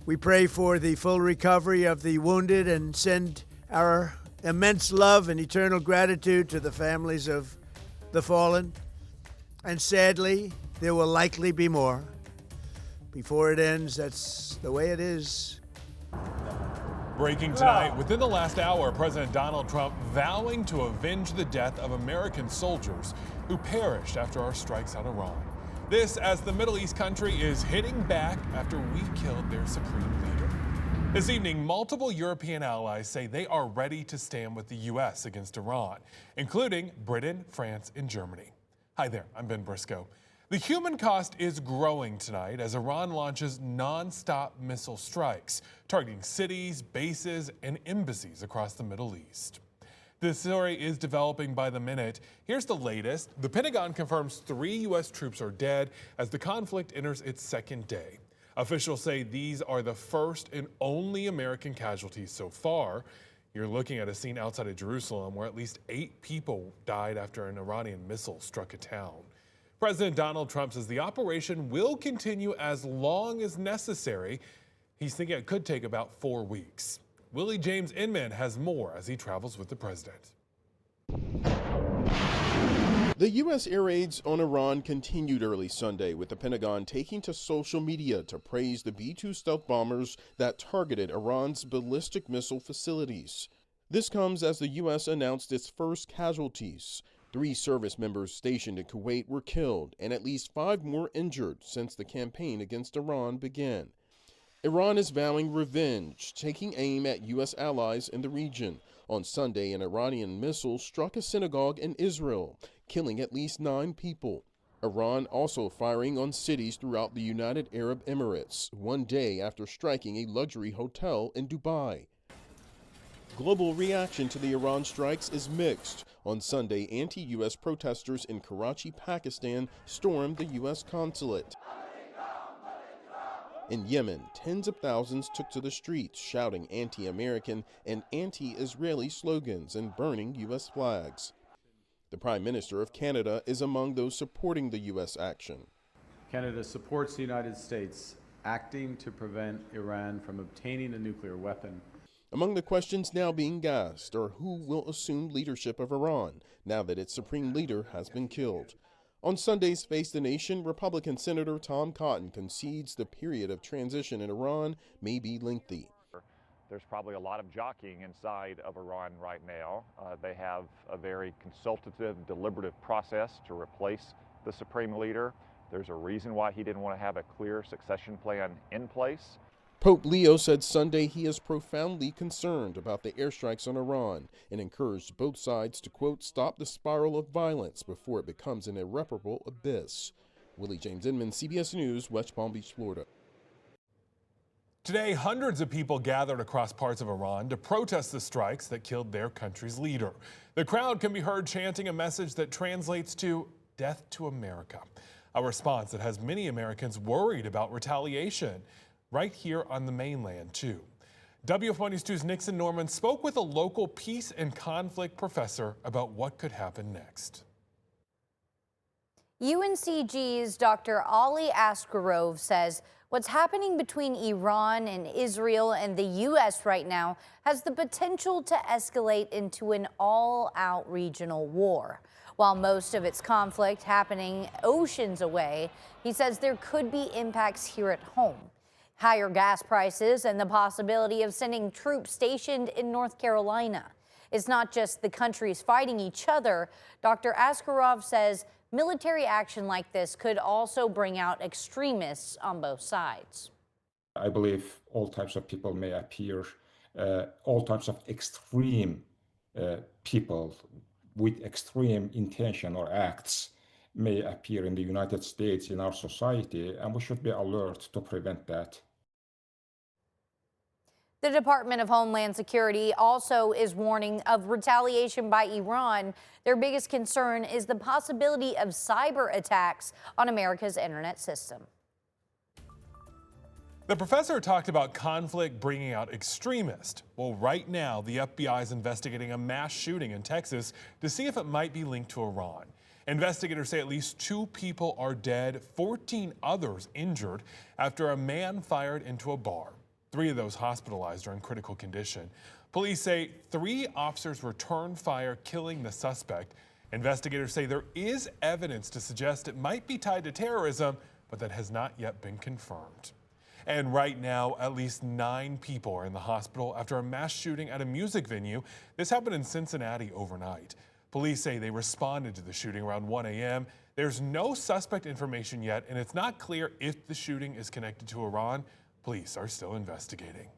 We pray for the full recovery of the wounded and send our immense love and eternal gratitude to the families of the fallen. And sadly, there will likely be more. Before it ends, that's the way it is. Breaking tonight, within the last hour, President Donald Trump vowing to avenge the death of American soldiers who perished after our strikes on Iran. This as the Middle East country is hitting back after we killed their supreme leader. This evening, multiple European allies say they are ready to stand with the U.S. against Iran, including Britain, France, and Germany. Hi there, I'm Ben Briscoe. The human cost is growing tonight as Iran launches non-stop missile strikes, targeting cities, bases, and embassies across the Middle East. This story is developing by the minute. Here's the latest. The Pentagon confirms 3 U.S. troops are dead as the conflict enters its second day. Officials say these are the first and only American casualties so far. You're looking at a scene outside of Jerusalem where at least 8 people died after an Iranian missile struck a town. President Donald Trump says the operation will continue as long as necessary. He's thinking it could take about 4 weeks. Willie James Inman has more as he travels with the president. The U.S. air raids on Iran continued early Sunday, with the Pentagon taking to social media to praise the B-2 stealth bombers that targeted Iran's ballistic missile facilities. This comes as the U.S. announced its first casualties. 3 service members stationed in Kuwait were killed and at least 5 more injured since the campaign against Iran began. Iran is vowing revenge, taking aim at U.S. allies in the region. On Sunday, an Iranian missile struck a synagogue in Israel, killing at least 9 people. Iran also firing on cities throughout the United Arab Emirates, 1 day after striking a luxury hotel in Dubai. Global reaction to the Iran strikes is mixed. On Sunday, anti-U.S. protesters in Karachi, Pakistan, stormed the U.S. consulate. In Yemen, tens of thousands took to the streets, shouting anti-American and anti-Israeli slogans and burning U.S. flags. The Prime Minister of Canada is among those supporting the U.S. action. Canada supports the United States acting to prevent Iran from obtaining a nuclear weapon. Among the questions now being asked are who will assume leadership of Iran now that its supreme leader has been killed. On Sunday's Face the Nation, Republican Senator Tom Cotton concedes the period of transition in Iran may be lengthy. There's probably a lot of jockeying inside of Iran right now. They have a very consultative, deliberative process to replace the supreme leader. There's a reason why he didn't want to have a clear succession plan in place. Pope Leo said Sunday he is profoundly concerned about the airstrikes on Iran and encouraged both sides to, quote, stop the spiral of violence before it becomes an irreparable abyss. Willie James Inman, CBS News, West Palm Beach, Florida. Today, hundreds of people gathered across parts of Iran to protest the strikes that killed their country's leader. The crowd can be heard chanting a message that translates to death to America, a response that has many Americans worried about retaliation. Right here on the mainland, too. WFMY News 2's Nixon Norman spoke with a local peace and conflict professor about what could happen next. UNCG's Dr. Ali Askarov says what's happening between Iran and Israel and the U.S. right now has the potential to escalate into an all-out regional war. While most of its conflict happening oceans away, he says there could be impacts here at home. Higher gas prices and the possibility of sending troops stationed in North Carolina. It's not just the countries fighting each other. Dr. Askarov says military action like this could also bring out extremists on both sides. I believe all types of people may appear, all types of extreme people with extreme intention or acts may appear in the United States, in our society, and we should be alert to prevent that. The Department of Homeland Security also is warning of retaliation by Iran. Their biggest concern is the possibility of cyber attacks on America's internet system. The professor talked about conflict bringing out extremists. Well, right now, the FBI is investigating a mass shooting in Texas to see if it might be linked to Iran. Investigators say at least 2 people are dead, 14 others injured after a man fired into a bar. 3 of those hospitalized are in critical condition. Police say 3 officers returned fire, killing the suspect. Investigators say there is evidence to suggest it might be tied to terrorism, but that has not yet been confirmed. And right now, at least 9 people are in the hospital after a mass shooting at a music venue. This happened in Cincinnati overnight. Police say they responded to the shooting around 1 a.m. There's no suspect information yet, and it's not clear if the shooting is connected to Iran. Police are still investigating.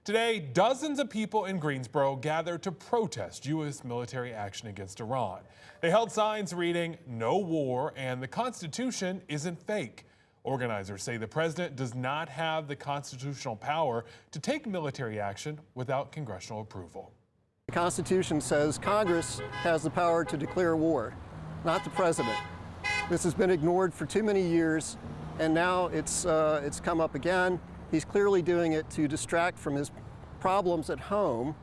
Today, dozens of people in Greensboro gathered to protest U.S. military action against Iran. They held signs reading, "No war," and "The Constitution isn't fake." Organizers say the president does not have the constitutional power to take military action without congressional approval. The Constitution says Congress has the power to declare war, not the president. This has been ignored for too many years, and now it's come up again. He's clearly doing it to distract from his problems at home.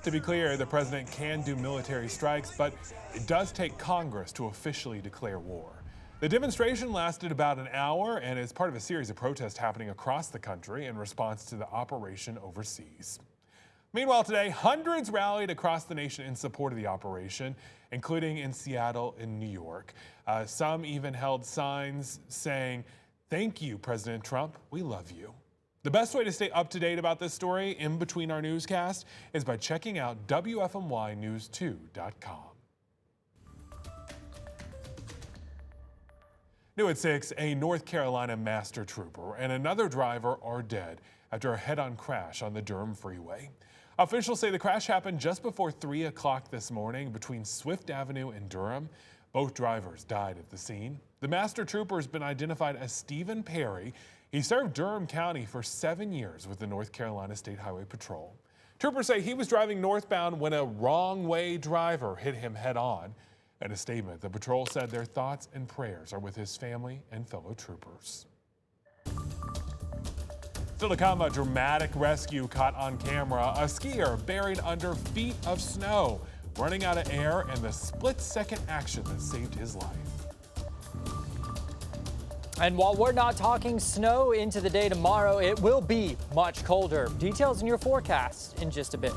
To be clear, the president can do military strikes, but it does take Congress to officially declare war. The demonstration lasted about an hour and is part of a series of protests happening across the country in response to the operation overseas. Meanwhile, today, hundreds rallied across the nation in support of the operation, including in Seattle and New York. Some even held signs saying, "Thank you, President Trump, we love you." The best way to stay up to date about this story in between our newscast is by checking out WFMYnews2.com. New at 6, a North Carolina master trooper and another driver are dead after a head-on crash on the Durham freeway. Officials say the crash happened just before 3 o'clock this morning between Swift Avenue and Durham. Both drivers died at the scene. The master trooper has been identified as Stephen Perry. He served Durham County for 7 years with the North Carolina State Highway Patrol. Troopers say he was driving northbound when a wrong-way driver hit him head-on. In a statement, the patrol said their thoughts and prayers are with his family and fellow troopers. Still to come, a dramatic rescue caught on camera. A skier buried under feet of snow, running out of air, and the split-second action that saved his life. And while we're not talking snow into the day tomorrow, it will be much colder. Details in your forecast in just a bit.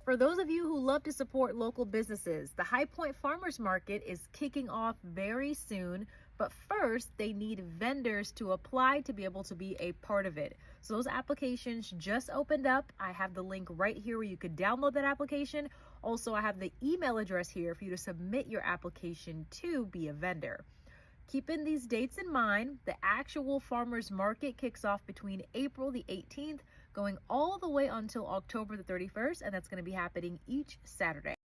For those of you who love to support local businesses, the High Point Farmers Market is kicking off very soon. But first, they need vendors to apply to be able to be a part of it. So those applications just opened up. I have the link right here where you could download that application. Also, I have the email address here for you to submit your application to be a vendor. Keeping these dates in mind, the actual farmers market kicks off between April the 18th, going all the way until October the 31st, and that's going to be happening each Saturday.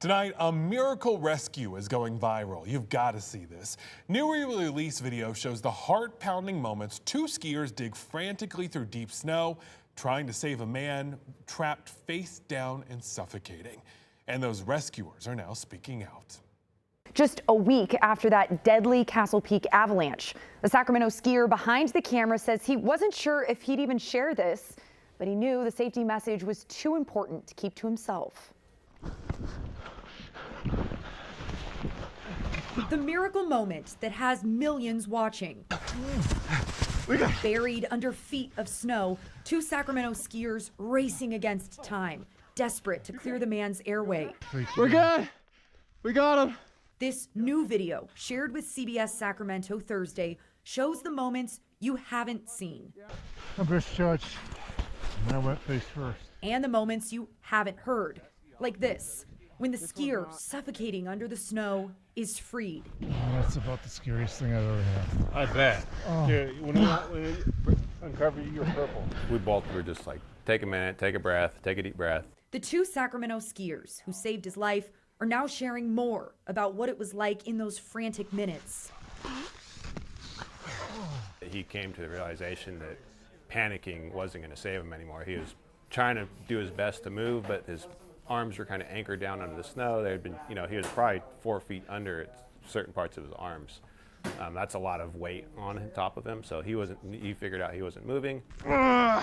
Tonight, a miracle rescue is going viral. You've got to see this. Newly released video shows the heart-pounding moments two skiers dig frantically through deep snow, trying to save a man trapped face down and suffocating. And those rescuers are now speaking out. Just a week after that deadly Castle Peak avalanche, the Sacramento skier behind the camera says he wasn't sure if he'd even share this, but he knew the safety message was too important to keep to himself. The miracle moment that has millions watching. Buried under feet of snow, two Sacramento skiers racing against time, desperate to clear the man's airway. We're good. We got him. This new video, shared with CBS Sacramento Thursday, shows the moments you haven't seen. I'm Chris Judge, and I went face first. And the moments you haven't heard, like this, when the skier suffocating under the snow is freed. That's about the scariest thing I've ever had. I bet. Oh. Dude, when you uncover your purple. We both were just like, take a minute, take a breath, take a deep breath. The two Sacramento skiers who saved his life are now sharing more about what it was like in those frantic minutes. He came to the realization that panicking wasn't going to save him anymore. He was trying to do his best to move, but his arms were kind of anchored down under the snow. They had been, he was probably 4 feet under certain parts of his arms. That's a lot of weight on top of him, so he figured out he wasn't moving. I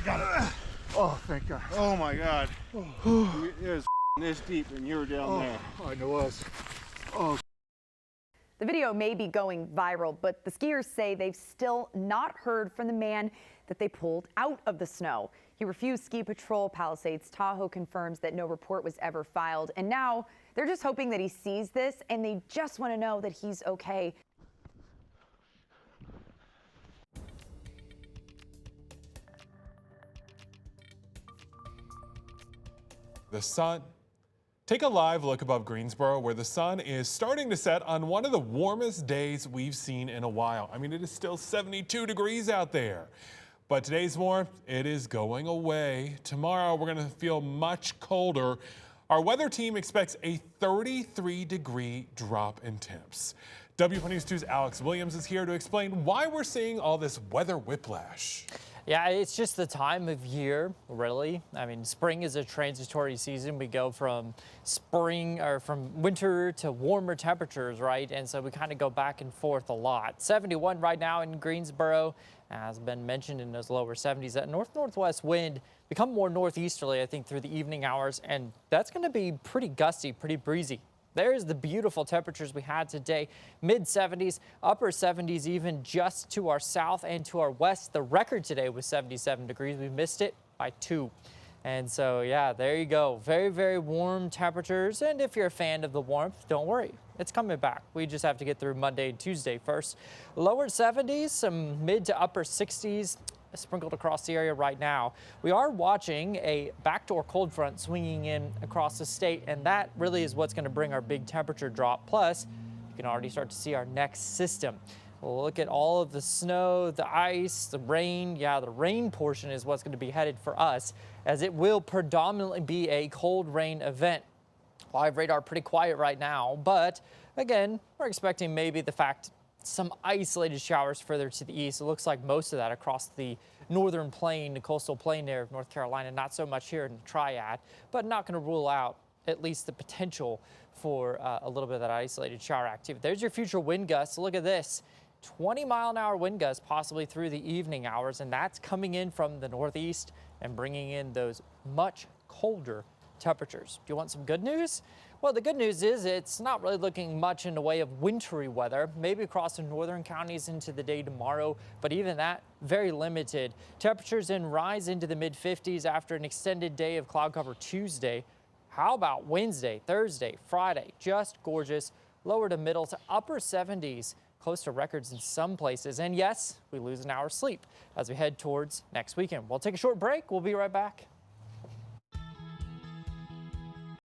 got it. Oh, thank God. Oh my God. It was this deep and you were down there. I know it was. Oh. The video may be going viral, but the skiers say they've still not heard from the man that they pulled out of the snow. He refused ski patrol. Palisades Tahoe confirms that no report was ever filed. And now they're just hoping that he sees this and they just want to know that he's okay. The sun. Take a live look above Greensboro, where the sun is starting to set on one of the warmest days we've seen in a while. I mean, it is still 72 degrees out there. But today's warmth, it is going away. Tomorrow, we're going to feel much colder. Our weather team expects a 33-degree drop in temps. WFMY News 2's Alex Williams is here to explain why we're seeing all this weather whiplash. Yeah, it's just the time of year, really. I mean, spring is a transitory season. We go from from winter to warmer temperatures, right? And so we kind of go back and forth a lot. 71 right now in Greensboro, as been mentioned, in those lower 70s. That north-northwest wind become more northeasterly, I think, through the evening hours, and that's going to be pretty gusty, pretty breezy. There's the beautiful temperatures we had today. Mid-70s, upper 70s, even just to our south and to our west. The record today was 77 degrees. We missed it by 2. And so, yeah, there you go. Very, very warm temperatures. And if you're a fan of the warmth, don't worry. It's coming back. We just have to get through Monday and Tuesday first. Lower 70s, some mid to upper 60s. Sprinkled across the area right now. We are watching a backdoor cold front swinging in across the state, and that really is what's going to bring our big temperature drop. Plus, you can already start to see our next system. We'll look at all of the snow, the ice, the rain. Yeah, the rain portion is what's going to be headed for us, as it will predominantly be a cold rain event. Live radar pretty quiet right now, but again, we're expecting maybe some isolated showers further to the east. It looks like most of that across the northern plain, the coastal plain there of North Carolina. Not so much here in the Triad, but not going to rule out at least the potential for a little bit of that isolated shower activity. There's your future wind gusts. Look at this. 20-mile-an-hour wind gusts possibly through the evening hours, and that's coming in from the northeast and bringing in those much colder temperatures. Do you want some good news? Well, the good news is it's not really looking much in the way of wintry weather, maybe across the northern counties into the day tomorrow, but even that, very limited. Temperatures then rise into the mid-50s after an extended day of cloud cover Tuesday. How about Wednesday, Thursday, Friday? Just gorgeous. Lower to middle to upper 70s, close to records in some places. And yes, we lose an hour's sleep as we head towards next weekend. We'll take a short break. We'll be right back.